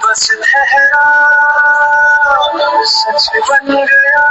बस ठहरा सच बन गया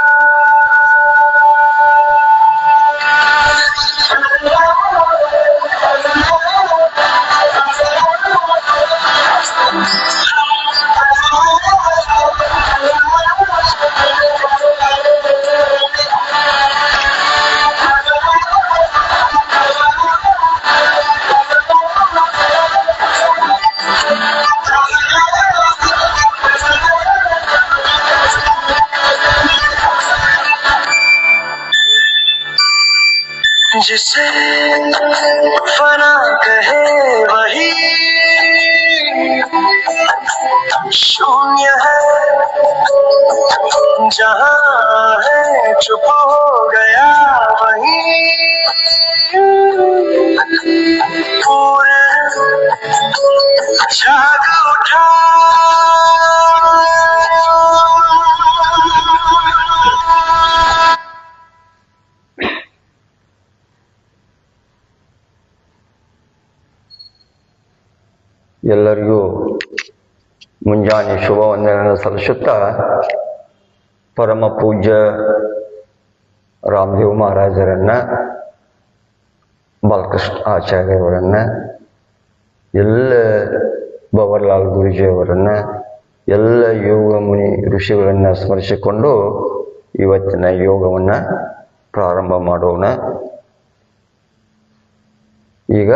जिसे फना कहे वही शून्य है जहाँ है चुप हो गया वही पूरे जाग उठा ಎಲ್ಲರಿಗೂ ಮುಂಜಾನೆ ಶುಭ ವಂದನೆಯನ್ನು ಸಲ್ಲಿಸುತ್ತಾ ಪರಮ ಪೂಜ್ಯ ರಾಮದೇವ್ ಮಹಾರಾಜರನ್ನ, ಬಾಲಕೃಷ್ಣ ಆಚಾರ್ಯವರನ್ನ, ಎಲ್ಲ ಬವರ್ಲಾಲ್ ಗುರುಜಿಯವರನ್ನ, ಎಲ್ಲ ಯೋಗ ಮುನಿ ಋಷಿಗಳನ್ನು ಸ್ಮರಿಸಿಕೊಂಡು ಇವತ್ತಿನ ಯೋಗವನ್ನು ಪ್ರಾರಂಭ ಮಾಡೋಣ. ಈಗ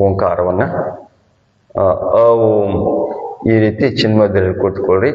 ಓಂಕಾರವನ್ನು ಓಂ ಈ ರೀತಿ ಚಿನ್ಮಯದಲ್ಲಿ ಕೂತ್ಕೊಳ್ಳ್ರಿ.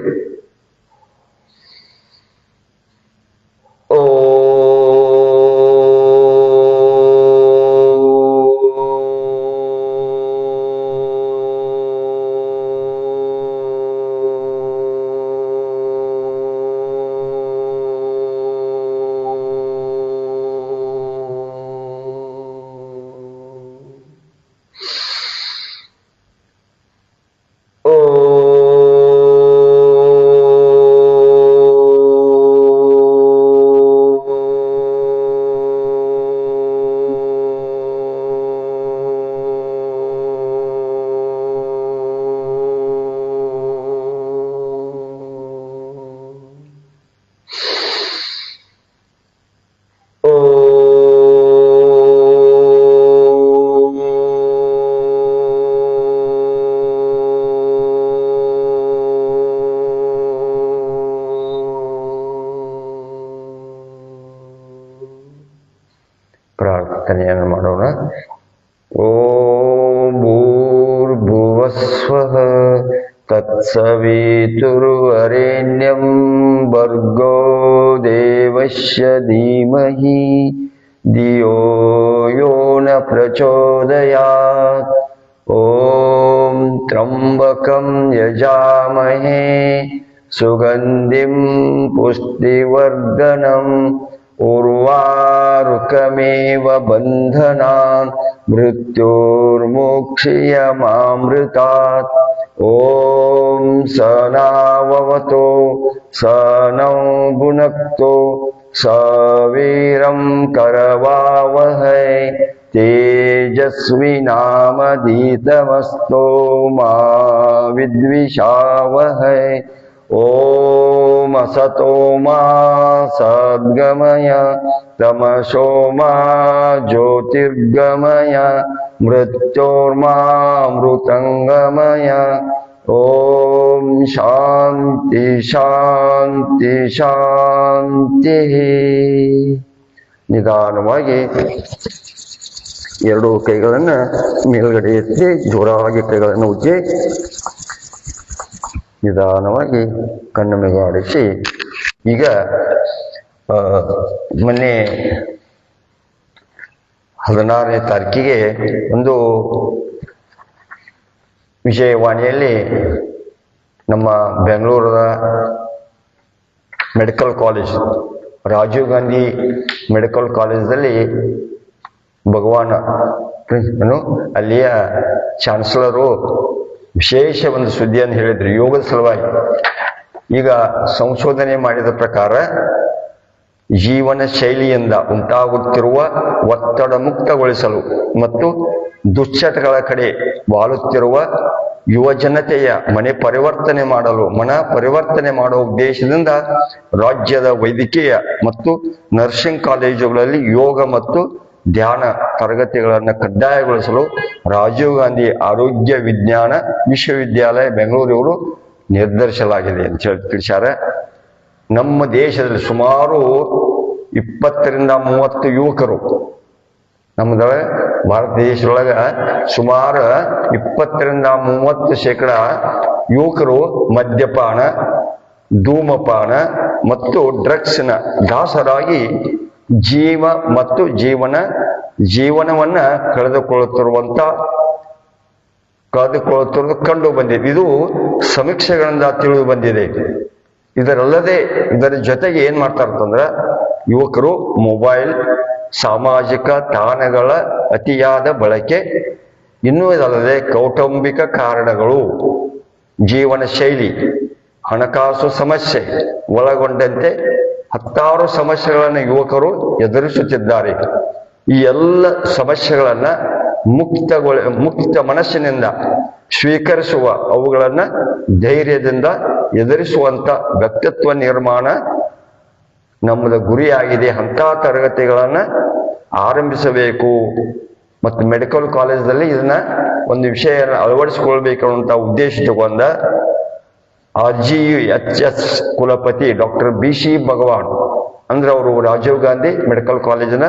ಪ್ರಾರ್ಥನೆಯನ್ನು ಮಾಡೋಣ. ಓಂ ಭೂರ್ಭುವಸ್ವಃ ತತ್ಸವಿತುರ್ವರೆಣ್ಯಂ ಭರ್ಗೋ ದೇವಸ್ಯ ಧೀಮಹಿ ಧಿಯೋ ಯೋ ನ ಪ್ರಚೋದಯಾತ್. ಓಂ ತ್ರ್ಯಂಬಕಂ ಯಜಾಮಹೇ ಸುಗಂಧಿಂ ಪುಷ್ಟಿವರ್ಧನಂ ಉರ್ವಾರುಕಮೇವ ಬಂಧನಾನ್ ಮೃತ್ಯೋರ್ಮೋಕ್ಷಯಮಾಮೃತಾತ್. ಓಂ ಸನಾವವತೋ ಸನೌ ಭುನಕ್ತೋ ಸವೀರಂ ಕರವಾವಹೈ ತೇಜಸ್ವಿನಾಮಧೀತಮಸ್ತೋ ಮಾ ವಿದ್ವಿಷಾವಹೈ. ಓಂ ಅಸತೋ ಮಾ ಸದ್ಗಮಯ ತಮಸೋ ಮಾ ಜ್ಯೋತಿರ್ಗಮಯ ಮೃತ್ಯೋರ್ಮಾಮೃತಂಗಮಯ. ಓಂ ಶಾಂತಿ ಶಾಂತಿ ಶಾಂತಿ. ನಿಧಾನವಾಗಿ ಎರಡೂ ಕೈಗಳನ್ನು ಮೇಲ್ಗಡೆ ಎತ್ತಿ ಜೋರಾಗಿ ಕೈಗಳನ್ನು ಉಜ್ಜಿ ನಿಧಾನವಾಗಿ ಕಣ್ಣು ಮೆಗಾಡಿಸಿ. ಈಗ ಮೊನ್ನೆ 16ನೇ ತಾರೀಕಿಗೆ ಒಂದು ವಿಜಯವಾಣಿಯಲ್ಲಿ ನಮ್ಮ ಬೆಂಗಳೂರದ medical college, Rajiv Gandhi medical ಕಾಲೇಜಲ್ಲಿ ಭಗವಾನ್ ಅಲ್ಲಿಯ ಚಾನ್ಸಲರು ವಿಶೇಷ ಒಂದು ಸುದ್ದಿಯನ್ನು ಹೇಳಿದ್ರು ಯೋಗದ ಸಲುವಾಗಿ. ಈಗ ಸಂಶೋಧನೆ ಮಾಡಿದ ಪ್ರಕಾರ ಜೀವನ ಶೈಲಿಯಿಂದ ಉಂಟಾಗುತ್ತಿರುವ ಒತ್ತಡ ಮುಕ್ತಗೊಳಿಸಲು ಮತ್ತು ದುಶ್ಚಟಗಳ ಕಡೆ ವಾಲುತ್ತಿರುವ ಯುವ ಜನತೆಯ ಮನ ಪರಿವರ್ತನೆ ಮಾಡುವ ಉದ್ದೇಶದಿಂದ ರಾಜ್ಯದ ವೈದ್ಯಕೀಯ ಮತ್ತು ನರ್ಸಿಂಗ್ ಕಾಲೇಜುಗಳಲ್ಲಿ ಯೋಗ ಮತ್ತು ಧ್ಯಾನ ತರಗತಿಗಳನ್ನು ಕಡ್ಡಾಯಗೊಳಿಸಲು ರಾಜೀವ್ ಗಾಂಧಿ ಆರೋಗ್ಯ ವಿಜ್ಞಾನ ವಿಶ್ವವಿದ್ಯಾಲಯ ಬೆಂಗಳೂರು ನಿರ್ಧರಿಸಲಾಗಿದೆ ಅಂತ ಹೇಳಿ ತಿಳಿಸ್ಯಾರ. ನಮ್ಮ ದೇಶದಲ್ಲಿ ಸುಮಾರು 20 ರಿಂದ 30 ಯುವಕರು, ನಮ್ಮದ ಭಾರತ ದೇಶದೊಳಗ ಸುಮಾರು 20 ರಿಂದ 30% ಯುವಕರು ಮದ್ಯಪಾನ, ಧೂಮಪಾನ ಮತ್ತು ಡ್ರಗ್ಸ್ನ ದಾಸರಾಗಿ ಜೀವನವನ್ನ ಕಳೆದುಕೊಳ್ಳುತ್ತಿರುವುದು ಕಂಡು ಬಂದಿದೆ. ಇದು ಸಮೀಕ್ಷೆಗಳಿಂದ ತಿಳಿದು ಬಂದಿದೆ. ಇದರ ಜೊತೆಗೆ ಏನ್ ಮಾಡ್ತಾರಂತಂದ್ರ ಯುವಕರು ಮೊಬೈಲ್, ಸಾಮಾಜಿಕ ತಾಣಗಳ ಅತಿಯಾದ ಬಳಕೆ, ಇನ್ನೂ ಇದಲ್ಲದೆ ಕೌಟುಂಬಿಕ ಕಾರಣಗಳು, ಜೀವನ ಶೈಲಿ, ಹಣಕಾಸು ಸಮಸ್ಯೆ ಒಳಗೊಂಡಂತೆ 10 ಸಮಸ್ಯೆಗಳನ್ನು ಯುವಕರು ಎದುರಿಸುತ್ತಿದ್ದಾರೆ. ಈ ಎಲ್ಲ ಸಮಸ್ಯೆಗಳನ್ನ ಮುಕ್ತ ಮನಸ್ಸಿನಿಂದ ಸ್ವೀಕರಿಸುವ, ಅವುಗಳನ್ನ ಧೈರ್ಯದಿಂದ ಎದುರಿಸುವಂತ ವ್ಯಕ್ತಿತ್ವ ನಿರ್ಮಾಣ ನಮ್ಮದ ಗುರಿಯಾಗಿದೆ. ಅಂತ ತರಗತಿಗಳನ್ನ ಆರಂಭಿಸಬೇಕು ಮತ್ತು ಮೆಡಿಕಲ್ ಕಾಲೇಜಲ್ಲಿ ಇದನ್ನ ಒಂದು ವಿಷಯ ಅಳವಡಿಸಿಕೊಳ್ಬೇಕು ಅನ್ನುವಂತ ಉದ್ದೇಶ ತಗೊಂಡ RGHS ಕುಲಪತಿ ಡಾಕ್ಟರ್ BC ಭಗವಾನ್ ಅಂದ್ರೆ ಅವರು ರಾಜೀವ್ ಗಾಂಧಿ ಮೆಡಿಕಲ್ ಕಾಲೇಜಿನ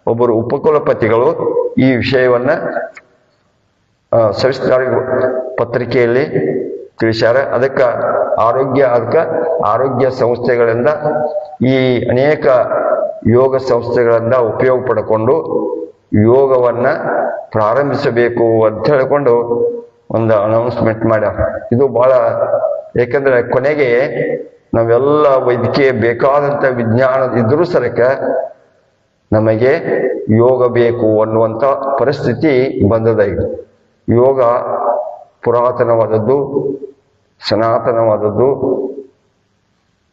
ಒಬ್ಬರು ಉಪಕುಲಪತಿಗಳು ಈ ವಿಷಯವನ್ನ ಸವಿಸ್ತಾರ ಪತ್ರಿಕೆಯಲ್ಲಿ ತಿಳಿಸ್ಯಾರ. ಅದಕ್ಕೆ ಆರೋಗ್ಯ ಸಂಸ್ಥೆಗಳಿಂದ ಈ ಅನೇಕ ಯೋಗ ಸಂಸ್ಥೆಗಳಿಂದ ಉಪಯೋಗ ಪಡ್ಕೊಂಡು ಯೋಗವನ್ನ ಪ್ರಾರಂಭಿಸಬೇಕು ಅಂತ ಹೇಳಿಕೊಂಡು ಒಂದು ಅನೌನ್ಸ್ಮೆಂಟ್ ಮಾಡ್ಯಾರ. ಇದು ಬಹಳ, ಯಾಕಂದ್ರೆ ಕೊನೆಗೆ ನಾವೆಲ್ಲ ವೈದ್ಯಕೀಯ ಬೇಕಾದಂತ ವಿಜ್ಞಾನ ಇದ್ರೂ ಸರಕ ನಮಗೆ ಯೋಗ ಬೇಕು ಅನ್ನುವಂಥ ಪರಿಸ್ಥಿತಿ ಬಂದದ. ಈಗ ಯೋಗ ಪುರಾತನವಾದದ್ದು, ಸನಾತನವಾದದ್ದು,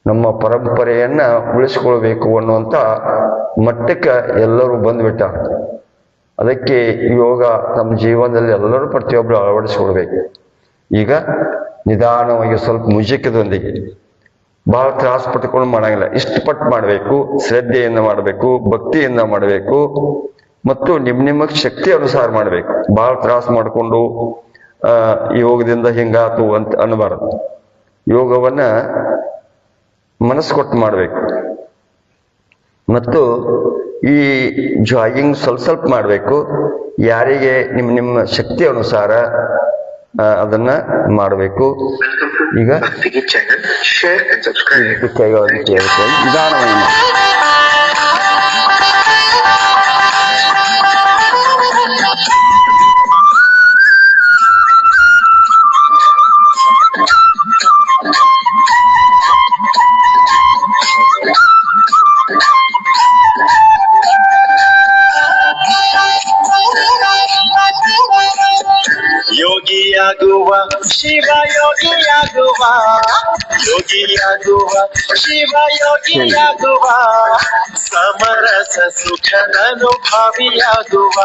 ನಮ್ಮ ಪರಂಪರೆಯನ್ನ ಉಳಿಸ್ಕೊಳ್ಬೇಕು ಅನ್ನುವಂಥ ಮಟ್ಟಕ್ಕೆ ಎಲ್ಲರೂ ಬಂದ್ಬಿಟ್ಟಾರ. ಅದಕ್ಕೆ ಯೋಗ ನಮ್ಮ ಜೀವನದಲ್ಲಿ ಎಲ್ಲರೂ ಪ್ರತಿಯೊಬ್ಬರು ಅಳವಡಿಸ್ಕೊಳ್ಬೇಕು. ಈಗ ನಿಧಾನವಾಗಿ ಸ್ವಲ್ಪ ಮುಜುಕದೊಂದಿಗೆ, ಬಹಳ ತ್ರಾಸ ಪಟ್ಕೊಂಡು ಮಾಡಂಗಿಲ್ಲ, ಇಷ್ಟಪಟ್ಟು ಮಾಡಬೇಕು, ಶ್ರದ್ಧೆಯಿಂದ ಮಾಡಬೇಕು, ಭಕ್ತಿಯಿಂದ ಮಾಡಬೇಕು ಮತ್ತು ನಿಮ್ಮ ಶಕ್ತಿ ಅನುಸಾರ ಮಾಡಬೇಕು. ಬಹಳ ತ್ರಾಸ ಮಾಡಿಕೊಂಡು ಯೋಗದಿಂದ ಹಿಂಗಾತು ಅಂತ ಅನ್ನಬಾರದು. ಯೋಗವನ್ನ ಮನಸ್ಸು ಕೊಟ್ಟು ಮಾಡಬೇಕು ಮತ್ತು ಈ ಜಾಗಿಂಗ್ ಸ್ವಲ್ಪ ಮಾಡಬೇಕು. ಯಾರಿಗೆ ನಿಮ್ಮ ಶಕ್ತಿ ಅನುಸಾರ ಅದನ್ನ ಮಾಡಬೇಕು. ಈಗ ನಿಧಾನವಾಗಿ ಯೋಗಿಯಾಗುವ ಶಿವ ಯೋಗಿಯಾಗುವ, ಯೋಗಿಯಾಗುವ ಶಿವ ಯೋಗಿಯಾಗುವ, ಸಮರಸ ಸುಖನನುಭಾವಿಯಾಗುವ,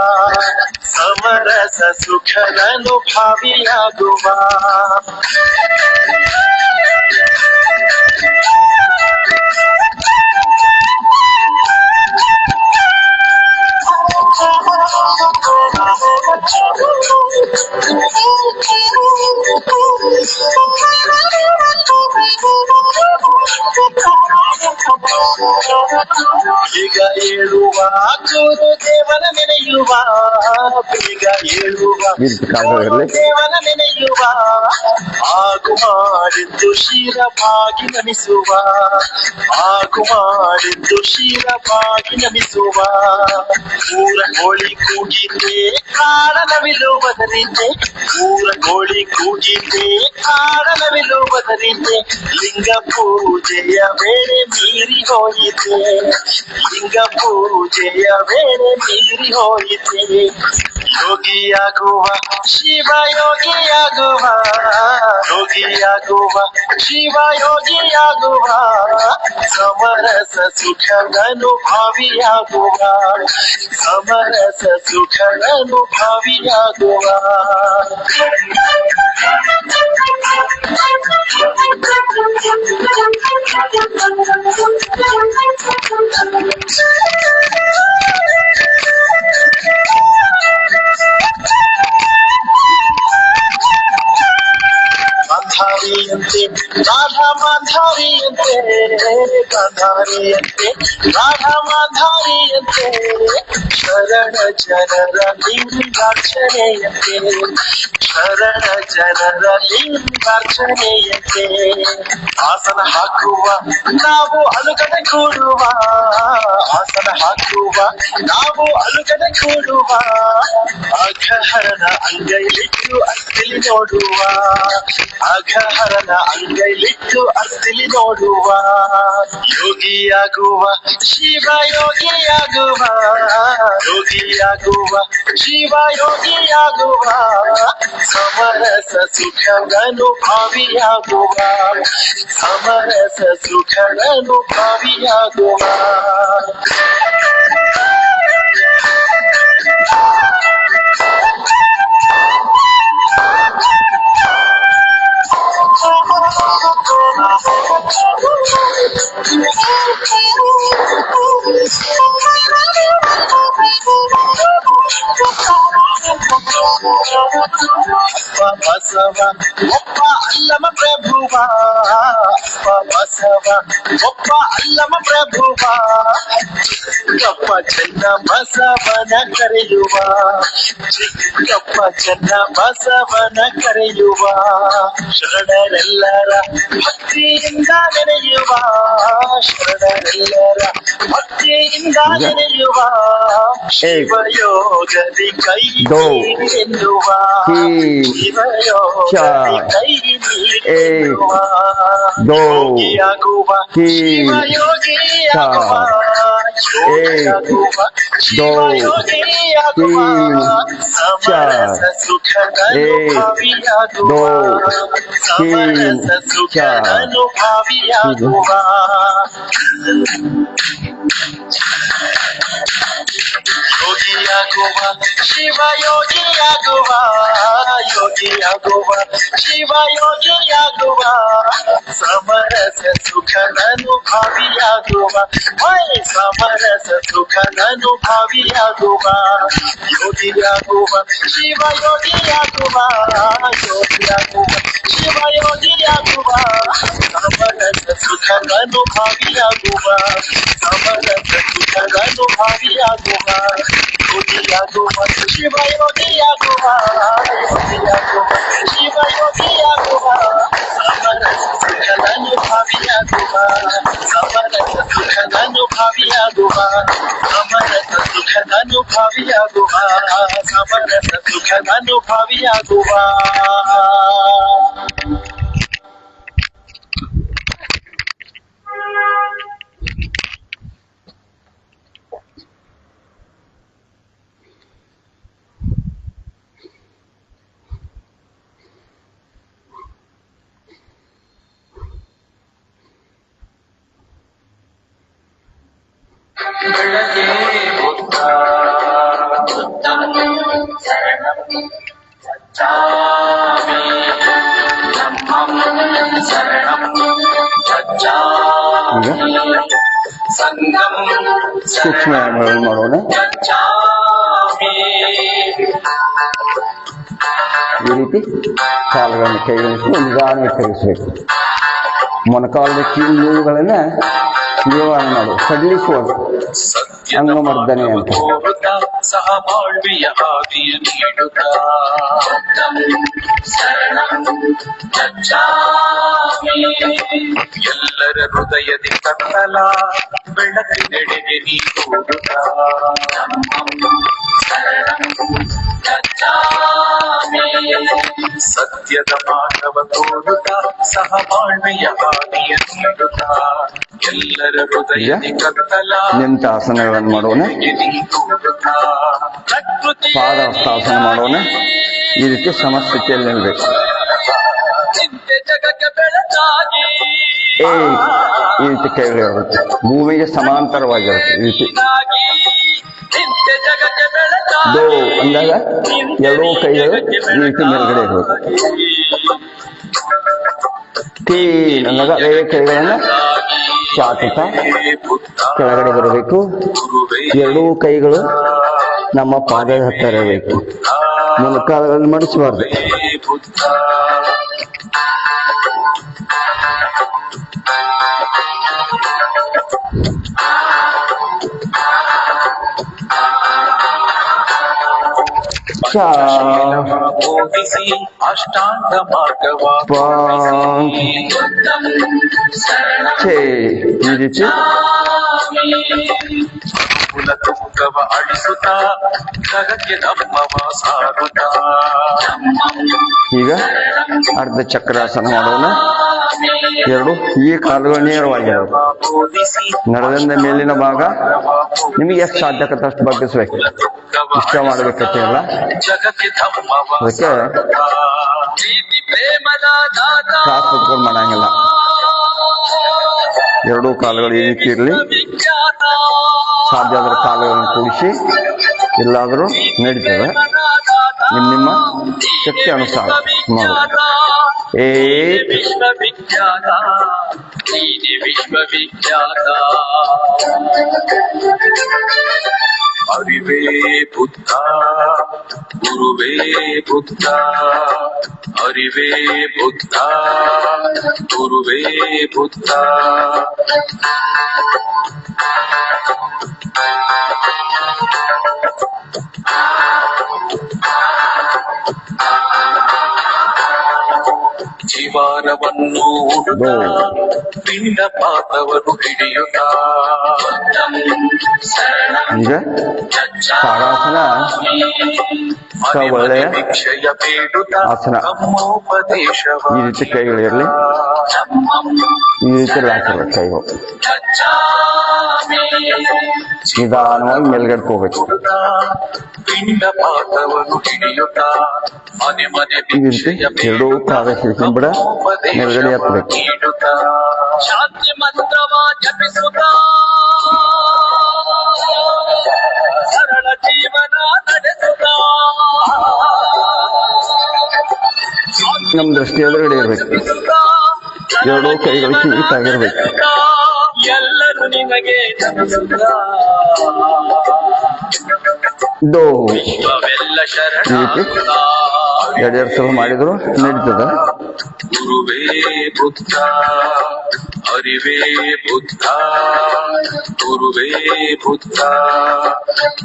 ಸಮರಸ ಸುಖನನುಭಾವಿಯಾಗುವ. ಬೇಗ ಏಳುವ ಗುರುದೇವನ ನೆನೆಯುವ, ಬೇಗ ಏಳುವ ಗುರುದೇವನ ನೆನೆಯುವ, ಆಗು ಮಾಡಿದ್ದು ಶಿರವಾಗಿ ನಮಿಸುವ, ಆಗು ಮಾಡಿದ್ದು ಶಿರವಾಗಿ ನಮಿಸುವ. ಊರ ಕೋಳಿ ಕೂಗಿದ್ದೆ ಕಾರಣವಿರುವುದರಿಂದ, ಊರ ಕೋಳಿ ಕೂಗಿದ್ದೆ ಕಾರಣವಿರುವುದರಿಂದ, ಲಿಂಗ ಪೂಜೆಯ ವೇಳೆ ಮೀರಿ ಹೋಯಿತೆ, ಲಿಂಗ ಪೂಜೆಯ ವೇಳೆ ಮೀರಿ ಹೋಯಿತೆ. ಹೋಯಿತೆ. ಯೋಗಿಯಾಗುವ ಶಿವ ಯೋಗಿಯಾಗುವ, ಯೋಗಿಯಾಗುವ ಶಿವ ಯೋಗಿಯಾಗುವ, ಸಮರಸ ಸುಖದನುಭಾವಿಯಾಗುವ, ಸಮರಸ ಸುಖದನುಭಾವಿಯಾಗುವ. ಗಾಂಧಾರಿಯಂತೆ ರಾಧಾ ಮಾಂಧಾರಿಯಂತೆ, ಗಾಂಧಾರಿಯಂತೆ ರಾಧಾ ಮಾಂಧಾರಿಯಂತೆ, ಶರಣ ಜನರ ಲಿಂಗಾರ್ಚನೆಯಂತೆ, ಶರಣ ಜನರ ಲಿಂಗಾರ್ಚನೆಯಂತೆ. ಆಸನ ಹಾಕುವ ನಾವು ಅಲುಗಡೆ ಕೂಡುವ, ಆಸನ ಹಾಕುವ ನಾವು ಅಲುಗಡೆ ಕೂಡುವ, ಅಘಹರನ ಅಂಗೈಲಿಟ್ಟು ಅರ್ತಿಲಿ ನೋಡುವ, ಅಘಹರನ ಅಂಗೈಲಿಟ್ಟು ಅರ್ತಿಲಿ ನೋಡುವ. ಯೋಗಿಯಾಗುವ ಶಿವ ಯೋಗಿಯಾಗುವ, ಯೋಗಿಯಾಗುವ ಶಿವ ಯೋಗಿಯಾಗುವ, ಸಮರಸ ಸುಖದನುಭಾವಿಯಾಗುವ, ಸಮರಸ ಸುಖದನುಭಾವಿಯಾಗುವ. ಬಸವ ಒಬ್ಬ ಅಲ್ಲಮ ಪ್ರಭುವ, ಬಸವ ಒಬ್ಬ ಅಲ್ಲಮ ಪ್ರಭುವ, ಚಿಕ್ಕಪ್ಪ ಚೆನ್ನ ಬಸವನ ಕರೆಯುವ, ಚಿಕ್ಕಪ್ಪ ಚೆನ್ನ ಬಸವನ ಕರೆಯುವ. ಶರಣರೆಲ್ಲರ ಭಕ್ತಿಯಿಂದ ನೆನೆಯುವ, ಶರಣರೆಲ್ಲರ ಭಕ್ತಿಯಿಂದ ನೆನೆಯುವ, ಶಿವಯೋಗದಿ ಕೈ ನೀಡೆನ್ನುವ, ಶಿವಯೋಗದಿ ಕೈ ನೀಡೆನ್ನುವ. ಯೋಗಿಯಾಗುವ ಶಿವಯೋಗಿಯಾಗುವ, ಯೋಗಿಯಾಗುವ ಶಿವಯೋಗಿಯಾಗುವ, ಸಮರಸ ಸುಖದನುಭಾವಿಯಾಗುವ, ಸಮರಸ ಸುಖದನುಭಾವಿಯಾಗುವ. ಯೋಗಿಯಾಗುವ ಶಿವ ಯೋಗಿಯಾಗುವ, ಯೋಗಿಯಾಗುವ ಶಿವ ಯೋಗಿಯಾಗುವ, ಸಮರಸ ಸುಖದನುಭಾವಿಯಾಗುವ, ಸಮರಸ ಸುಖದನುಭಾವಿಯಾಗುವ. ಯೋಗಿಯಾಗುವ ಶಿವ ಯೋಗಿಯಾಗುವ, ಯೋಗಿಯಾಗುವ ಶಿವ ಯೋಗಿಯಾಗುವ, ಸಮರಸ ಸುಖದನುಭಾವಿಯಾಗುವ, ಸಮರಸ ಸುಖದನುಭಾವಿಯಾಗುವ. ಯೋಗಿಯಾಗುವ ಶಿವ ಯೋಗಿಯಾಗುವ, ಯೋಗಿಯಾಗುವ ಶಿವ ಯೋಗಿಯಾಗುವ, ಸಮರಸ ಸುಖದನುಭಾವಿಯಾಗುವ, ಸಮರಸ ಸುಖದನುಭಾವಿಯಾಗುವ, ಸಮರಸ ಸುಖದನುಭಾವಿಯಾಗುವ, ಸಮರಸ ಸುಖದನುಭಾವಿಯಾಗುವ. ಬೆಳಗ್ಗೆ ಬುದ್ಧ ಶರಣಂ ಗಚ್ಚಾಮಿ, ಧಮ್ಮಂ ಶರಣಂ ಗಚ್ಚಾಮಿ, ಸಂಘಂ ಸೂಕ್ಷ್ಮ ಮಾಡೋಣ. ಗಚ್ಚಾಮಿ. ಈ ರೀತಿ ಕಾಲುಗಳನ್ನು ಕೈಗಳಿಸಿ ನಿಧಾನವಾಗಿ ತಿರುಗಿಸಬೇಕು. ಮೊಣಕಾಲದ ಕೀಲುಗಳನ್ನ ನಿವಾರಣೆ ಮಾಡು, ಸಡಿಲಿಸುವುದು ಅಂಗಮರ್ದನೆ ಅಂತ. ಸಹ ಬಾಳ್ವೆಯ ಹಾದಿಯ ನೀಡುತ್ತ ಶರಣಂ ಗಚ್ಚಾಮಿ. ಎಲ್ಲರ ಹೃದಯದಿ ಕತ್ತಲ ಬೆಳಕಿನೆಡೆಗೆ ನೀಡುತ್ತ ಶರಣಂ ಗಚ್ಚಾಮಿ. ಸತ್ಯದ ಮಾರ್ಗವ ತೋರುತ್ತ ಸಹಬಾಳ್ವೆಯ ಹಾದಿಯ ನೀಡುತ್ತ ಎಲ್ಲರ ಹೃದಯದಿ ಕತ್ತಲ ನಿಂತ ಆಸನಗಳನ್ನು ಮಾಡೋಣ. ಪಾದಹಸ್ತಾಸನ ಮಾಡೋಣ. ಈ ರೀತಿ ಸಮಸ್ಥಿತಿಯಲ್ಲಿ ನಿಲ್ಬೇಕು. ಈ ರೀತಿ ಕೈಗಳಿರುತ್ತೆ, ಭೂಮಿಗೆ ಸಮಾಂತರವಾಗಿರುತ್ತೆ. ಈ ರೀತಿ ದೋ ಅಂದಾಗ ಎರಡೂ ಕೈಗಳು ಈ ರೀತಿ ಮೇಲ್ಗಡೆ ಇರಬೇಕು. ತೀನ್ ಅಂದಾಗ ಅದೇ ಕೈಗಳನ್ನ ಚಾಚುತ್ತಾ ಕೆಳಗಡೆ ಬರಬೇಕು. ಎರಡೂ ಕೈಗಳು ನಮ್ಮ ಪಾದದ ಹತ್ತಿರ ಇರಬೇಕು. ಮೊಣಕಾಲುಗಳನ್ನು ಮಡಿಸಬಾರ್ದು. ಬೋಧಿಸಿ ಅಷ್ಟಾಂಗ ಮಾರ್ಗವ ಈ ರೀತಿ ಕುಲ ದುಃಖವ ಅಳಿಸುತ್ತ ಜಗಕ್ಕೆ ಧಮ್ಮವ ಸಾರುತ್ತ. ಈಗ ಅರ್ಧ ಚಕ್ರಾಸನ ಮಾಡೋಣ. ಎರಡು ಈ ಕಾಲುಗಳು ನೇರವಾಗಿರೋದು. ನರದಿಂದ ಮೇಲಿನ ಭಾಗ ನಿಮಗೆ ಎಷ್ಟು ಸಾಧ್ಯಕತ್ತೆ ಅಷ್ಟು ಬಗ್ಗಿಸ್ಬೇಕು. ಇಷ್ಟ ಮಾಡ್ಬೇಕಲ್ಲ, ಅದಕ್ಕೆ ಕ್ರಾಸ್ ಕುತ್ಕೊಂಡು ಮಾಡಂಗಿಲ್ಲ. ಎರಡೂ ಕಾಲುಗಳು ಈ ರೀತಿ ಇರಲಿ. ಸಾಧ್ಯ ಆದ್ರೆ ಕಾಲುಗಳನ್ನು ಕೂಡಿಸಿ, ಎಲ್ಲಾದರೂ ನಡೀತದೆ. ನಿಮ್ಮ ಶಕ್ತಿ ಅನುಸಾರ ಮಾಡು. ವಿಶ್ವವಿಖ್ಯಾತ ವಿಶ್ವವಿಖ್ಯಾತ ಅರಿವೇ ಬುದ್ಧ ಗುರುವೇ ಬುದ್ಧ, ಅರಿವೇ ಬುದ್ಧ ಗುರುವೇ ಬುದ್ಧ. ಜೀವಾರವನ್ನು ಉಡುತ್ತ ಪಿಂಡ ಪಾತವನ್ನು ಹಿಡಿಯುತ್ತ ಈಗ ತಾಡಾಸನ ಒಳ್ಳೆಯ ಆಸನ. ಈ ರೀತಿ ಕೈಗಳಿರಲಿ, ಈ ರೀತಿ ಹಾಕಿರ್ಬೇಕು ಕೈಗಳು. ನಿಧಾನವಾಗಿ ಮೇಲ್ಗಡೆ ಹೋಗ್ಬೇಕು. ಪಿಂಡ ಪಾತವನ್ನು ಹಿಡಿಯುತ್ತ ಈ ರೀತಿ ಎರಡೂ ಪಾದ ಹಿಡ್ಕೊಂಡ್ಬಿಡ ಮೇಲ್ಗಡೆ ಹತ್ಬೇಕು. ಶಾಂತಿ ಮಂತ್ರವ ಜಪಿಸುತ್ತ ಸರಳ ಜೀವನ ನಡೆಸುತ್ತ ನಮ್ಮ ದೃಷ್ಟಿ ಎದುರುಗಡೆ ಇರ್ಬೇಕು. ಎರಡೂ ಕೈಗಳು ಕಿವಿತಾಗಿರ್ಬೇಕು. ಎಲ್ಲರೂ ನಿಮಗೆ ದೋ ವಿಶ್ವವೆಲ್ಲ ಶರಣ. ಈ ರೀತಿ ಎರಡೆರಡು ಸಲ ಮಾಡಿದ್ರು ನಡೀತದ. ಗುರುವೇ ಬುದ್ಧ ಅರಿವೇ ಬುದ್ಧ ಗುರುವೇ ಬುದ್ಧ,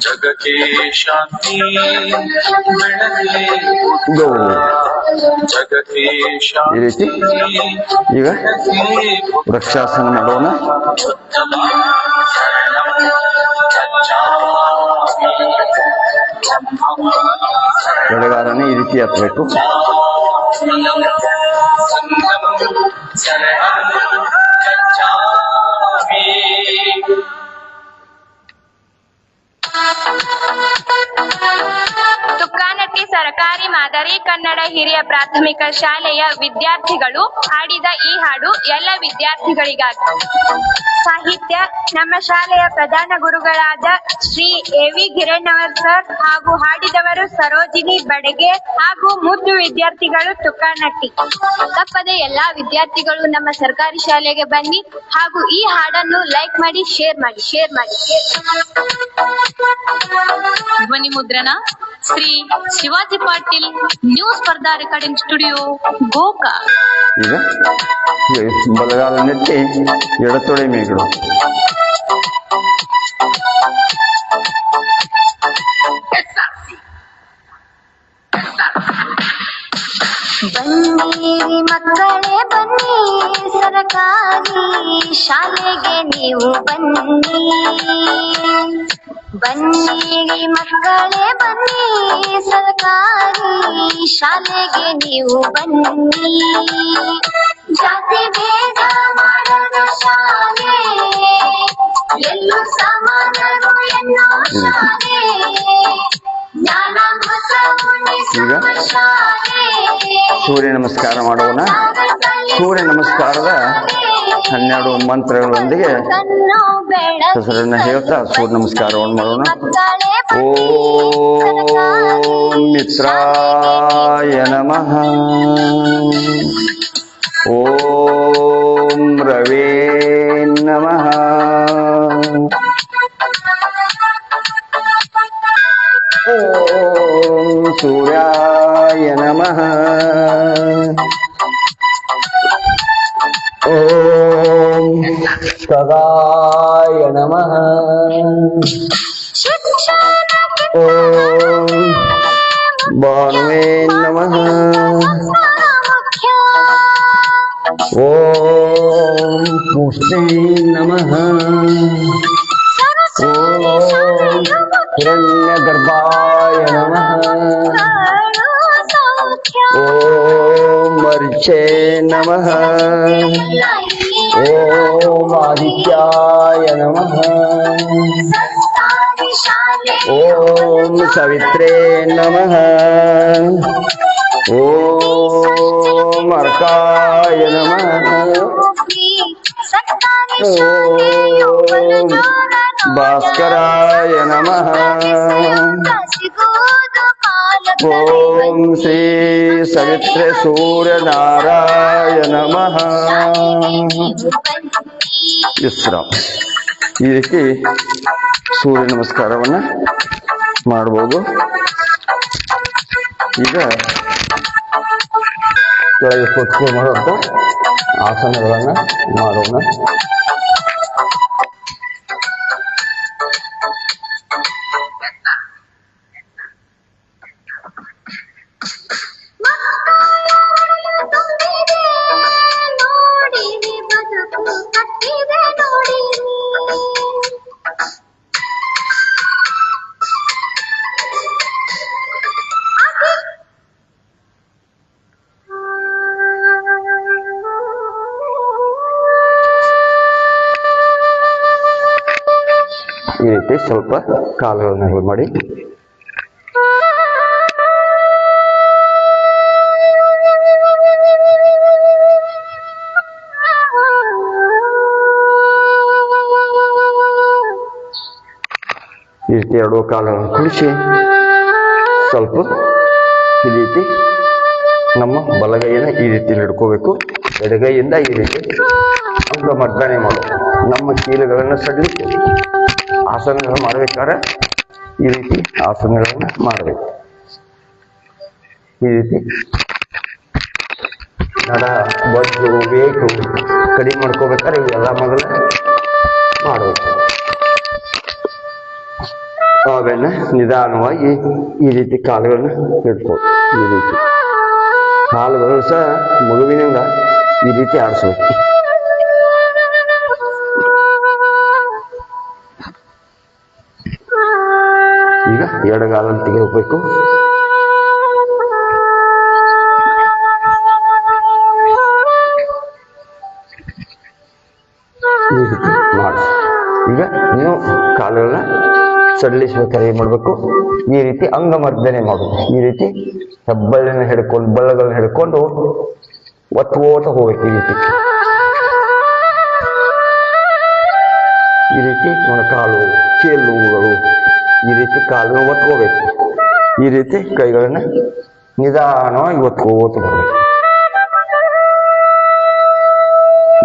ಜಗಕ್ಕೆ ಶಾಂತಿ ಬೆಳಗ್ಗೆ ದೋ ಜಗಕ್ಕೆ ಈ ಶಾಂತಿ. ರೀತಿ ಈಗ ವೃಕ್ಷಾಸನ ಮಾಡೋಣ. ಎಡಗಾಲನೇ ಈ ರೀತಿ ಹತ್ಬೇಕು. ತುಕ್ಕಾನಟ್ಟಿ ಸರ್ಕಾರಿ ಮಾದರಿ ಕನ್ನಡ ಹಿರಿಯ ಪ್ರಾಥಮಿಕ ಶಾಲೆಯ ವಿದ್ಯಾರ್ಥಿಗಳು ಹಾಡಿದ ಈ ಹಾಡು ಎಲ್ಲ ವಿದ್ಯಾರ್ಥಿಗಳಿಗಾಗಿ. ಸಾಹಿತ್ಯ ನಮ್ಮ ಶಾಲೆಯ ಪ್ರಧಾನ ಗುರುಗಳಾದ ಶ್ರೀ ಎ.ವಿ. ಗಿರಣ್ಣವರ್ ಸರ್ ಹಾಗೂ ಹಾಡಿದವರು ಸರೋಜಿನಿ ಬಡಗೆ ಹಾಗೂ ಮುದ್ದು ವಿದ್ಯಾರ್ಥಿಗಳು ತುಕ್ಕಾನಟ್ಟಿ. ತಪ್ಪದೆ ಎಲ್ಲಾ ವಿದ್ಯಾರ್ಥಿಗಳು ನಮ್ಮ ಸರ್ಕಾರಿ ಶಾಲೆಗೆ ಬನ್ನಿ ಹಾಗೂ ಈ ಹಾಡನ್ನು ಲೈಕ್ ಮಾಡಿ, ಶೇರ್ ಮಾಡಿ. ಧ್ವನಿ ಮುದ್ರಣ ಶ್ರೀ ಶಿವಾಜಿ ಪಾಟೀಲ್, ನ್ಯೂ ಸ್ಪರ್ಧಾ ರೆಕಾರ್ಡಿಂಗ್ ಸ್ಟುಡಿಯೋ, ಗೋಕಾಕ್. ಈಗ ಬಲಗಾಲ ನೆತ್ತಿ ಎಡತೊಡೆ ಮೇಗಳು. ಬನ್ನಿರಿ ಮಕ್ಕಳೇ ಬನ್ನಿ, ಸರಕಾರಿ ಶಾಲೆಗೆ ನೀವು ಬನ್ನಿ. ಬನ್ನಿರಿ ಮಕ್ಕಳೇ ಬನ್ನಿ, ಸರಕಾರಿ ಶಾಲೆಗೆ ನೀವು ಬನ್ನಿ. ಜಾತಿ ಭೇದ ಮಾಡದ ಶಾಲೆ ಎಲ್ಲೂ ಸಮಾನರು ಎನ್ನೋ ಶಾಲೆ ಜ್ಞಾನಾಮೃತ ಉಣಿಸುವ ಶಾಲೆ ಸೂರ್ಯ ನಮಸ್ಕಾರ ಮಾಡೋಣ. ಸೂರ್ಯ ನಮಸ್ಕಾರದ 12 ಮಂತ್ರಗಳೊಂದಿಗೆ ಹೆಸರನ್ನ ಹೇಳ್ತಾ ಸೂರ್ಯ ನಮಸ್ಕಾರವನ್ನು ಮಾಡೋಣ. ಓಂ ಮಿತ್ರಾಯ ನಮಃ. ಓಂ ರವೇ ನಮಃ. ಓಂ ಸೂರ್ಯಾಯ ನಮಃ. ಓಂ ಸದಾಯ ನಮಃ. ಓಂ ಭಾನುವೇ ನಮಃ. ಓಂ ಪುಷ್ಟಿ ನಮಃ. ಓಂ ಹಿರಣ್ಯಗರ್ಭಾಯ ನಮಃ. ಓಂ ಮರ್ಚೆ ನಮಃ. ಓಂ ಆದಿತ್ಯಾಯ ನಮಃ. ಓಂ ಸವಿತ್ರೇ ನಮಃ. ಓಂ ಅರ್ಕಾಯ ನಮಃ. ಓಂ ಭಾಸ್ಕರಾಯ ನಮಃ. ಓಂ ಶ್ರೀ ಸವಿತ್ರೆ ಸೂರ್ಯನಾರಾಯ ನಮಃ. ವಿಶ್ರಾಮ್. ಈ ರೀತಿ ಸೂರ್ಯ ನಮಸ್ಕಾರವನ್ನ ಮಾಡಬಹುದು. ಈಗ ಕೆಳಗೆ ಕೂತ್ಕೊಂಡು ಮಾಡುವಂತ ಆಸನಗಳನ್ನ ಮಾಡೋಣ. ಈ ರೀತಿ ಸ್ವಲ್ಪ ಕಾಲುಗಳನ್ನ ಹೋಗಿ ಮಾಡಿ. ಈ ರೀತಿ 2 ಕಾಲುಗಳನ್ನು ಕುಳಿಸಿ ಸ್ವಲ್ಪ ಈ ರೀತಿ ನಮ್ಮ ಬಲಗೈಯನ್ನು ಈ ರೀತಿ ಹಿಡ್ಕೋಬೇಕು. ಎಡಗೈಯಿಂದ ಈ ರೀತಿ ಅಂಗಮರ್ದನೆ ಮಾಡೋದು. ನಮ್ಮ ಕೀಲುಗಳನ್ನು ಸಡಿಲಿಕ್ಕೆ ಆಸನಗಳು ಮಾಡ್ಬೇಕಾದ್ರೆ ಈ ರೀತಿ ಆಸನಗಳನ್ನ ಮಾಡಬೇಕು. ಈ ರೀತಿ ನಡ ಬಡ್ಡು ಬೇಕು ಕಡಿಮೆ ಮಾಡ್ಕೋಬೇಕಾದ್ರೆ ಇವೆಲ್ಲ ಮೊದಲು ಮಾಡಬೇಕು. ಆಮೇಲೆ ನಿಧಾನವಾಗಿ ಈ ರೀತಿ ಕಾಲುಗಳನ್ನ ಇಟ್ಬೋದು. ಈ ರೀತಿ ಕಾಲುಗಳು ಸಹ ಮಗುವಿನಿಂದ ಈ ರೀತಿ ಆಡಿಸ್ಬೇಕು. ಈಗ ಎಡಗಾಲನ್ನು ತೆಗೆಯಬೇಕು. ಈ ರೀತಿ ಮಾಡಿ. ಈಗ ನೀವು ಕಾಲುಗಳನ್ನ ಸಡಿಲಿಸ್ಬೇಕಾದ್ರೆ ಏನ್ ಮಾಡ್ಬೇಕು? ಈ ರೀತಿ ಅಂಗಮರ್ದನೆ ಮಾಡುದು. ಈ ರೀತಿ ಹೆಬ್ಬಳ್ಳನ್ನ ಹಿಡ್ಕೊಂಡು ಬಳ್ಳಗಳನ್ನ ಹಿಡ್ಕೊಂಡು ಒತ್ಕೋತ ಹೋಗ್ಬೇಕು. ಈ ರೀತಿ ಮೊಣಕಾಲು ಚೇಲುಗಳು ಈ ರೀತಿ ಕಾಲನ್ನು ಒತ್ಕೋಬೇಕು. ಈ ರೀತಿ ಕೈಗಳನ್ನ ನಿಧಾನವಾಗಿ ಒತ್ಕೋತ ಬರ್ಬೇಕು.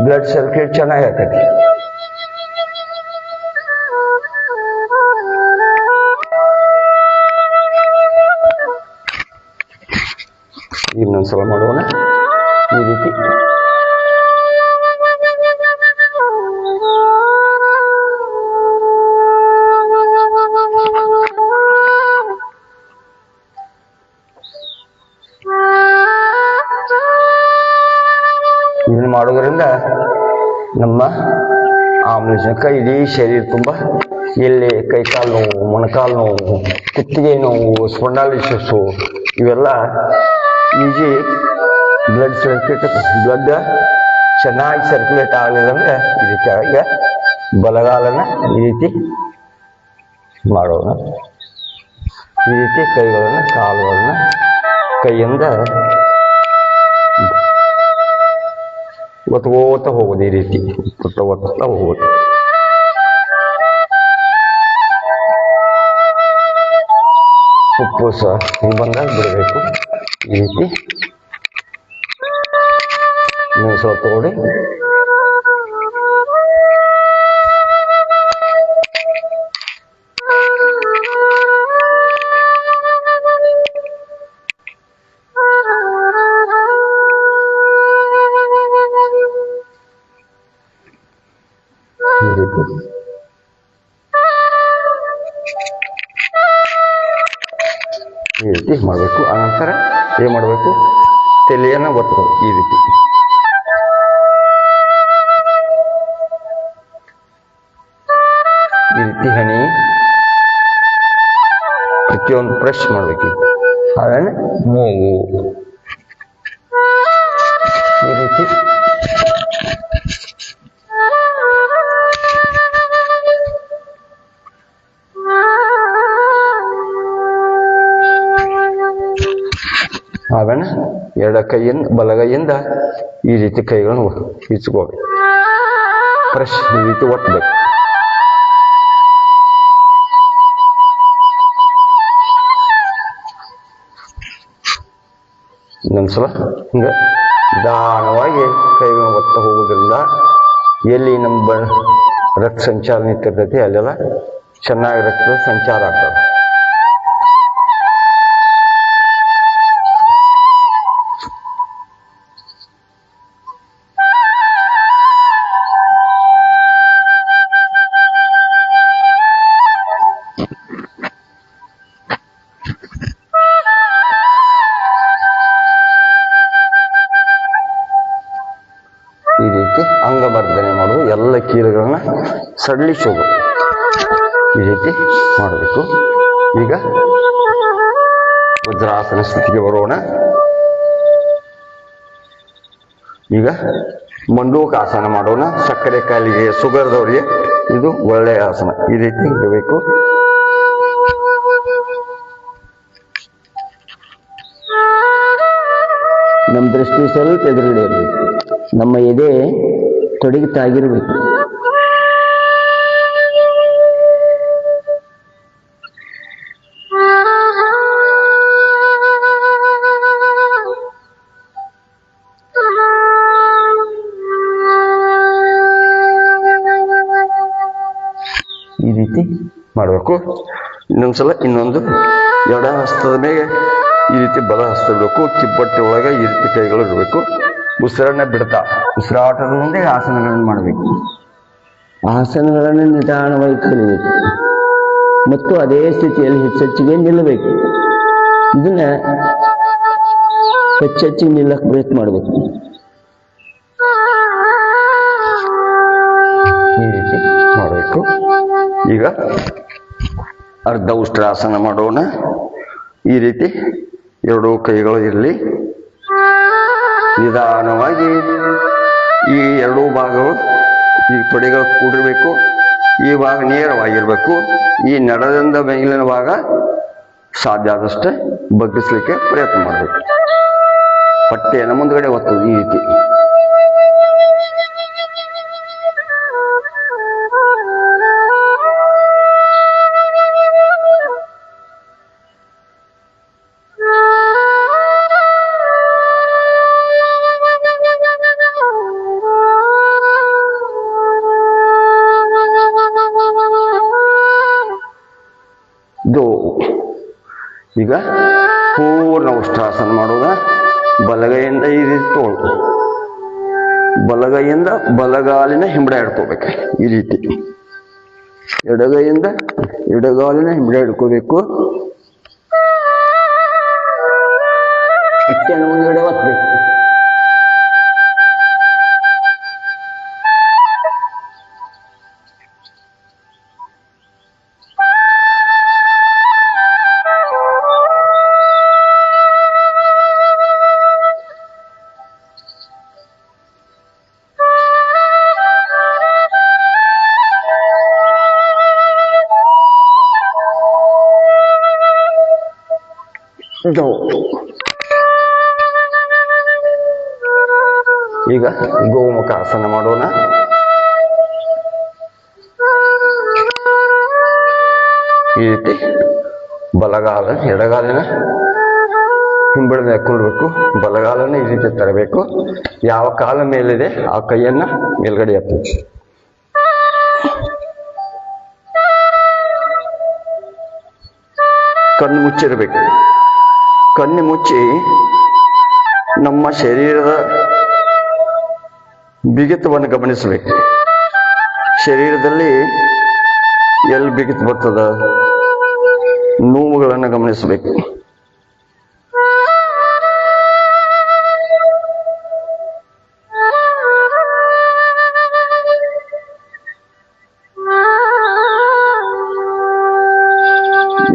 ಬ್ಲಡ್ ಸರ್ಕ್ಯುಲೇಟ್ ಚೆನ್ನಾಗಿ ಆಗ್ತೈತಿ. ಇನ್ನೊಂದ್ಸಲ ಮಾಡೋಣ. ಈ ರೀತಿ ಇದನ್ನು ಮಾಡೋದ್ರಿಂದ ನಮ್ಮ ಆಮ್ಲಜನಕ ಇಡೀ ಶರೀರ ತುಂಬ ಎಲ್ಲಿ ಕೈಕಾಲು ನೋವು, ಮೊಣಕಾಲು ನೋವು, ಕುತ್ತಿಗೆ ನೋವು, ಸ್ಪಾಂಡೈಲಿಟಿಸ್ ಇವೆಲ್ಲ ಈಜಿ ಬ್ಲಡ್ ಸರ್ಕ್ಯುಲೇಟ್ ಬ್ಲಡ್ ಚೆನ್ನಾಗಿ ಸರ್ಕ್ಯುಲೇಟ್ ಆಗಲಿಲ್ಲ ಅಂದ್ರೆ ಈ ರೀತಿ ಈಗ ಬಲಗಾಲನ ಈ ರೀತಿ ಮಾಡೋಣ. ಈ ರೀತಿ ಕೈಗಳನ್ನ ಕಾಲುಗಳನ್ನ ಕೈಯಿಂದ ಒತ್ಕೋತ ಹೋಗೋದು. ಈ ರೀತಿ ಒತ್ತಾ ಹೋಗೋದು. ಫುಪ್ಪುಸ ಹಿಂಗೆ ಬಂದಾಗ ಬಿಡಬೇಕು. ಈ ರೀತಿ ನೀವು ಸ್ವಲ್ಪ ತಗೊಳ್ಳಿ. ಈ ರೀತಿ ಮಾಡಬೇಕು. ಆನಂತರ ಏನು ಮಾಡಬೇಕು, ತಲೆಯನ್ನು ಒತ್ತಬೇಕು. ಈ ರೀತಿ ಹನಿ ಪ್ರತಿಯೊಂದು ಬ್ರಷ್ ಮಾಡಬೇಕು. ಆಮೇಲೆ ಮೂಗು ಈ ರೀತಿ ಆಮೇಲೆ ಎಡ ಕೈಯಿಂದ ಬಲಗೈಯಿಂದ ಈ ರೀತಿ ಕೈಗಳನ್ನು ಇಚ್ಕೋಬೇಕು. ಬ್ರಷ್ ಈ ರೀತಿ ಒತ್ತಬೇಕು. ಇನ್ನೊಂದ್ಸಲ ಹಿಂಗೆ ನಿಧಾನವಾಗಿ ಕೈಗಳನ್ನು ಒತ್ತ ಹೋಗೋದ್ರಿಂದ ಎಲ್ಲಿ ನಮ್ಮ ರಕ್ತ ಸಂಚಾರ ನಿಂತಿರ್ತೈತಿ ಅಲ್ಲೆಲ್ಲ ಚೆನ್ನಾಗಿ ರಕ್ತದ ಸಂಚಾರ ಆಗ್ತದೆ. ಈ ರೀತಿ ಅಂಗವರ್ಧನೆ ಮಾಡುವುದು. ಎಲ್ಲ ಕೀಲುಗಳನ್ನ ಸಡಿಲಿಸೋದು. ಈ ರೀತಿ ಮಾಡಬೇಕು. ಈಗ ವಜ್ರಾಸನ ಸ್ಥಿತಿಗೆ ಬರೋಣ. ಈಗ ಮಂಡೂಕಾಸನ ಮಾಡೋಣ. ಸಕ್ಕರೆ ಕಾಯಿಲೆಗೆ, ಶುಗರ್ದವರಿಗೆ ಇದು ಒಳ್ಳೆಯ ಆಸನ. ಈ ರೀತಿ ಇರಬೇಕು. ನಮ್ಮ ದೃಷ್ಟಿ ಸ್ವಲ್ಪ ಎದುರುಗಡೆ ಇರಬೇಕು. ನಮ್ಮ ಎದೆ ತೊಡಗಿ ತಾಗಿರ್ಬೇಕು. ಈ ರೀತಿ ಮಾಡಬೇಕು. ಇನ್ನೊಂದ್ಸಲ ಇನ್ನೊಂದು ಎಡ ಹಸ್ತದ ಮೇಲೆ ಈ ರೀತಿ ಬಲ ಹಸ್ತ ಇಡಬೇಕು. ಕಿಬ್ಬಟ್ಟೆ ಒಳಗೆ ಈ ರೀತಿ ಕೈಗಳು ಇರಬೇಕು. ಉಸಿರನ್ನ ಬಿಡ್ತಾ ಉಸಿರಾಟದ ಮುಂದೆ ಆಸನಗಳನ್ನು ಮಾಡಬೇಕು. ಆಸನಗಳನ್ನು ನಿಧಾನವಾಗಿ ಕಲಿಬೇಕು ಮತ್ತು ಅದೇ ಸ್ಥಿತಿಯಲ್ಲಿ ಹೆಚ್ಚೆಚ್ಚಿಗೆ ನಿಲ್ಲಬೇಕು. ಇದನ್ನ ಹೆಚ್ಚೆಚ್ಚಿಗೆ ನಿಲ್ಲಕ್ಕೆ ಪ್ರಯತ್ನ ಮಾಡಬೇಕು. ಈ ರೀತಿ ಮಾಡಬೇಕು. ಈಗ ಅರ್ಧ ಉಷ್ಟ್ರಾಸನ ಮಾಡೋಣ. ಈ ರೀತಿ ಎರಡೂ ಕೈಗಳು ಇರಲಿ. ನಿಧಾನವಾಗಿ ಈ ಎರಡೂ ಭಾಗಗಳು ಈ ತೊಡೆಗಳು ಕೂಡಿರಬೇಕು. ಈ ಭಾಗ ನೇರವಾಗಿರ್ಬೇಕು. ಈ ನಡದಿಂದ ಮೇಲಿನ ಭಾಗ ಸಾಧ್ಯ ಆದಷ್ಟು ಬಗ್ಗಿಸ್ಲಿಕ್ಕೆ ಪ್ರಯತ್ನ ಮಾಡಬೇಕು. ಹೊಟ್ಟೆಯನ್ನು ಮುಂದ್ಗಡೆ ಒತ್ತೋದು. ಈ ರೀತಿ ಈಗ ಪೂರ್ಣ ಉಷ್ಟ್ರಾಸನ ಮಾಡೋದ. ಬಲಗೈಯಿಂದ ಈ ರೀತಿ ತೋಳು, ಬಲಗೈಯಿಂದ ಬಲಗಾಲಿನ ಹಿಂಬಡೆ ಹಿಡ್ಕೋಬೇಕು. ಈ ರೀತಿ ಎಡಗೈಯಿಂದ ಎಡಗಾಲಿನ ಹಿಂಬಡೆ ಹಿಡ್ಕೋಬೇಕು. ಹೊಟ್ಟೆಯನ್ನು ಮುಂದ್ಗಡೆ ಒತ್ತಬೇಕು. ಗೌ. ಈಗ ಗೋಮುಖ ಆಸನ ಮಾಡೋಣ. ಈ ರೀತಿ ಬಲಗಾಲ ಎಡಗಾಲಿನ ಹಿಂಬಳದ ಕೊಡಬೇಕು, ಬಲಗಾಲನ ಈ ರೀತಿ ತರಬೇಕು. ಯಾವ ಕಾಲ ಮೇಲಿದೆ ಆ ಕೈಯನ್ನ ಮೇಲ್ಗಡೆ ಎತ್ತಬೇಕು. ಕಣ್ಣು ಮುಚ್ಚಿರಬೇಕು. ಕಣ್ಣು ಮುಚ್ಚಿ ನಮ್ಮ ಶರೀರದ ಬಿಗಿತವನ್ನು ಗಮನಿಸಬೇಕು. ಶರೀರದಲ್ಲಿ ಎಲ್ಲಿ ಬಿಗಿತ ಬರ್ತದ, ನೋವುಗಳನ್ನು ಗಮನಿಸಬೇಕು.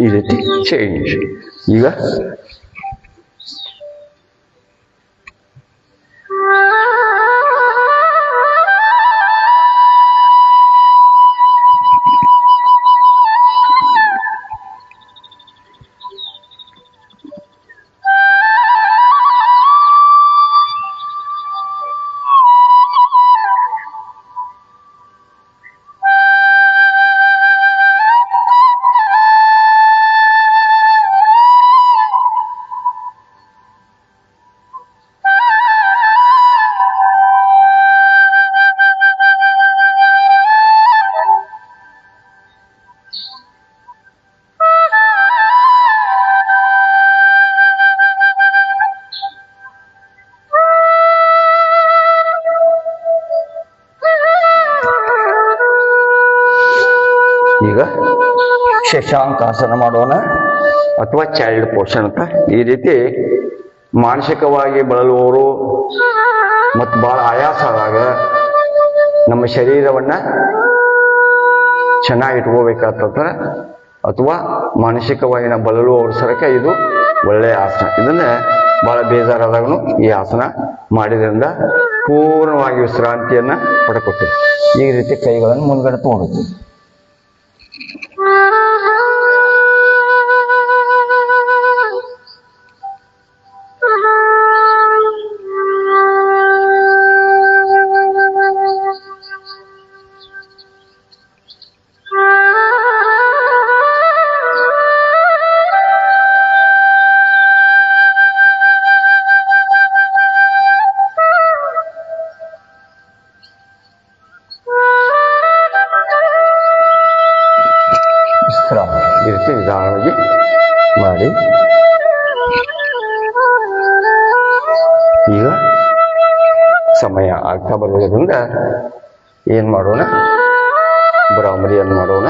ಈ ರೀತಿ ಚೇಂಜ್. ಈಗ ಈಗ ಶಶಾಂಕಾಸನ ಮಾಡೋಣ, ಅಥವಾ ಚೈಲ್ಡ್ ಪೋಷನ್ ಅಂತ. ಈ ರೀತಿ ಮಾನಸಿಕವಾಗಿ ಬಳಲುವವರು ಮತ್ತು ಬಹಳ ಆಯಾಸ ಆದಾಗ ನಮ್ಮ ಶರೀರವನ್ನ ಚೆನ್ನಾಗಿ ಇಟ್ಕೋಬೇಕಾಗ್ತದ, ಅಥವಾ ಮಾನಸಿಕವಾಗಿ ನಾವು ಬಳಲುವವ್ರ ಸರಕ್ಕೆ ಇದು ಒಳ್ಳೆಯ ಆಸನ. ಇದನ್ನ ಬಹಳ ಬೇಜಾರಾದಾಗೂ ಈ ಆಸನ ಮಾಡಿದ್ರಿಂದ ಪೂರ್ಣವಾಗಿ ವಿಶ್ರಾಂತಿಯನ್ನ ಪಡ್ಕೊತೀವಿ. ಈ ರೀತಿ ಕೈಗಳನ್ನು ಮುಂದ್ಗಡೆ ತಗೋಬೇಕು. ಈ ರೀತಿ ನಿಧಾನವಾಗಿ ಮಾಡಿ. ಈಗ ಸಮಯ ಆಗ್ತಾ ಬರುವುದರಿಂದ ಏನ್ ಮಾಡೋಣ, ಭ್ರಾಮರಿಯನ್ನು ಮಾಡೋಣ.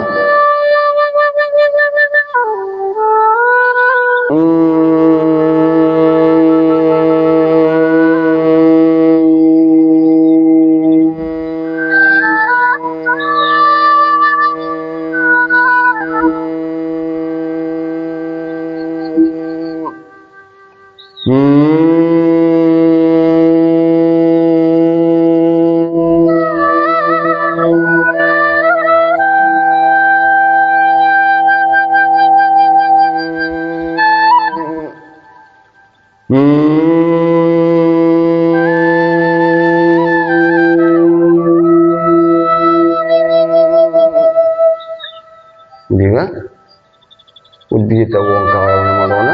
ಈಗ ಉದ್ಗೀತ ಓಂಕಾರವನ್ನು ಮಾಡೋಣ.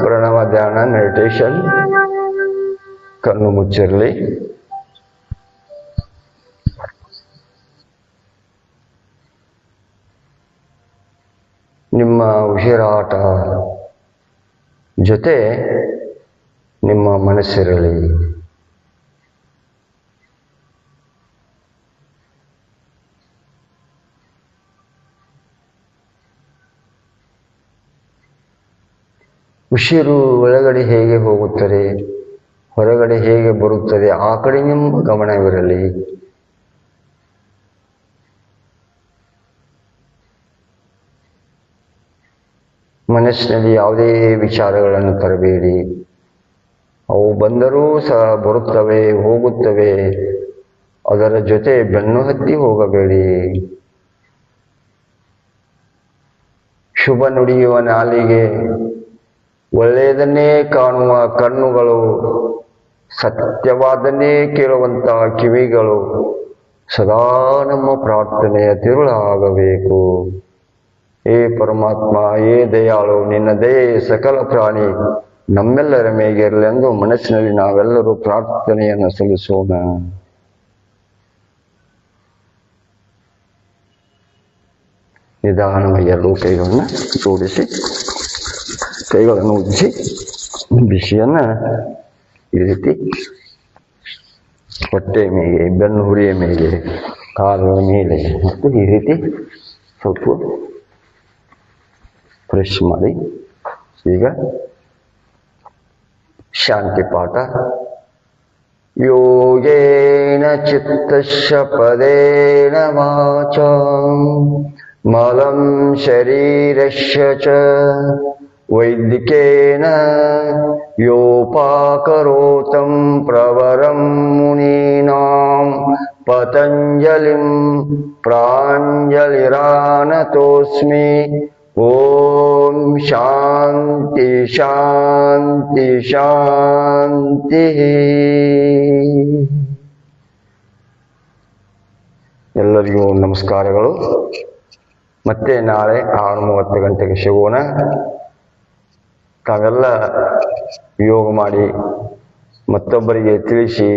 ಪ್ರಣವ ಧ್ಯಾನ ಮೆಡಿಟೇಷನ್. ಕಣ್ಣು ಮುಚ್ಚಿರಲಿ. ನಿಮ್ಮ ಉಸಿರಾಟ ಜೊತೆ ನಿಮ್ಮ ಮನಸ್ಸಿರಲಿ. ಉಸಿರು ಒಳಗಡೆ ಹೇಗೆ ಹೋಗುತ್ತದೆ, ಹೊರಗಡೆ ಹೇಗೆ ಬರುತ್ತದೆ, ಆ ಕಡೆ ನಿಮ್ಮ ಗಮನವಿರಲಿ. ಮನಸ್ಸಿನಲ್ಲಿ ಯಾವುದೇ ವಿಚಾರಗಳನ್ನು ತರಬೇಡಿ. ಅವು ಬಂದರೂ ಸಹ ಬರುತ್ತವೆ, ಹೋಗುತ್ತವೆ. ಅದರ ಜೊತೆ ಬೆನ್ನು ಹತ್ತಿ ಹೋಗಬೇಡಿ. ಶುಭ ನುಡಿಯುವ ನಾಲಿಗೆ, ಒಳ್ಳೆಯದನ್ನೇ ಕಾಣುವ ಕಣ್ಣುಗಳು, ಸತ್ಯವಾದನ್ನೇ ಕೇಳುವಂತಹ ಕಿವಿಗಳು ಸದಾ ನಮ್ಮ ಪ್ರಾರ್ಥನೆಯ ತಿರುಳಾಗಬೇಕು. ಏ ಪರಮಾತ್ಮ, ಏ ದಯಾಳು, ನಿನ್ನ ದಯೆ ಸಕಲ ಪ್ರಾಣಿ ನಮ್ಮೆಲ್ಲರ ಮೇಗಿರಲಿ ಎಂದು ಮನಸ್ಸಿನಲ್ಲಿ ನಾವೆಲ್ಲರೂ ಪ್ರಾರ್ಥನೆಯನ್ನು ಸಲ್ಲಿಸೋಣ. ನಿಧಾನವಾಗಿ ಎರಡೂ ಕೈಗಳನ್ನು ಜೋಡಿಸಿ, ಕೈಗಳನ್ನು ಉಜ್ಜಿ, ಬಿಸಿಯನ್ನ ಈ ರೀತಿ ಹೊಟ್ಟೆ ಮೇಲೆ, ಬೆನ್ನು ಹುರಿಯ ಮೇಲೆ, ಕಾಲುಗಳ ಮೇಲೆ ಮತ್ತು ಈ ರೀತಿ ಸ್ವಲ್ಪ ಫ್ರೆಶ್ ಮಾಡಿ. ಈಗ ಶಾಂತಿ ಪಾಠ. ಯೋಗೇನ ಚಿತ್ತಸ್ಯ ಪದೇನ ವಾಚಾಂ ಮಲಂ ಶರೀರಸ್ಯ ಚ ವೈದಿಕೇನ ಯೋಪಾಕರೋತಂ ಪ್ರವರಂ ಮುನೀನಾಂ ಪತಂಜಲಿಂ ಪ್ರಾಂಜಲಿರಾನತೋಸ್ಮಿ. ಓಂ ಶಾಂತಿ ಶಾಂತಿ ಶಾಂತಿ. ಎಲ್ಲರಿಗೂ ನಮಸ್ಕಾರಗಳು. ಮತ್ತೆ ನಾಳೆ 6:30 ಗಂಟೆಗೆ ಸಿಗೋಣ. ತಾವೆಲ್ಲ ಯೋಗ ಮಾಡಿ ಮತ್ತೊಬ್ಬರಿಗೆ ತಿಳಿಸಿ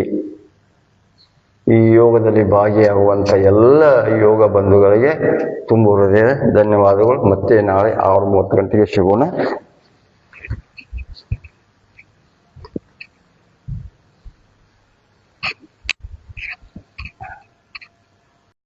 ಈ ಯೋಗದಲ್ಲಿ ಭಾಗಿಯಾಗುವಂಥ ಎಲ್ಲ ಯೋಗ ಬಂಧುಗಳಿಗೆ ತುಂಬ ಹೃದಯ ಧನ್ಯವಾದಗಳು. ಮತ್ತೆ ನಾಳೆ 6:30 ಗಂಟೆಗೆ ಸಿಗೋಣ.